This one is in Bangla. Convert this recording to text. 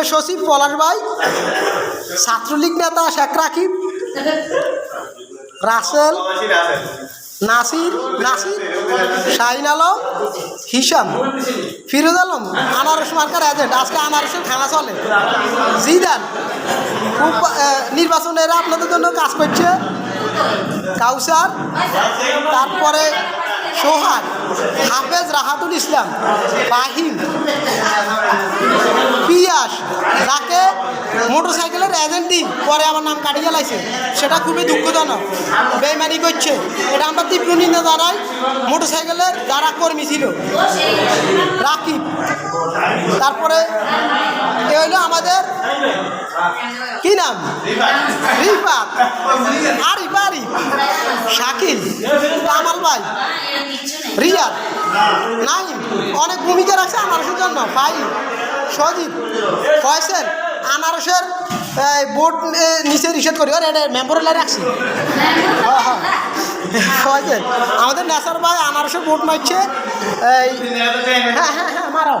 আজকের সচিব পলাশ ভাই, ছাত্রলীগ নেতা শেখ রাকিব, রাসেল, নাসির, শাহিন আলম, হিসাম, ফিরোজ আলম, আনারস মার্কার এজেন্ট। আজকে আনারসের খানা চলে। জিদান খুব নির্বাচনের আপনাদের জন্য কাজ করছে। কাউসার, তারপরে সোহাগ, হাফেজ, রাহাতুল ইসলাম, ফাহিম, পিয়াস, যাকে মোটরসাইকেলের এজেন্ট দিন পরে আমার নাম কাটিয়ে লাইছে, সেটা খুবই দুঃখজনক। বেইমানি করছে, এটা আমরা তীব্র নিন্দা জানাই। মোটরসাইকেলের যারা কর্মী ছিল, রাকিব, তারপরে এ হইল আমাদের কি নাম, রিফাত, আরিফ, শাকিল, কামাল ভাই, রিয়াদ, নাইম, অনেক ভূমিকা রাখছে আনারসের জন্য। ভাই সজীব, ফয়সেল, আনারসের বোর্ড নিচে নিষেধ করি, আর এটা মেম্বরের লাই রাখছি। হ্যাঁ, ফয়সেল আমাদের নেসার ভাই আনারসের বোর্ড মারছে। এই হ্যাঁ মারাও।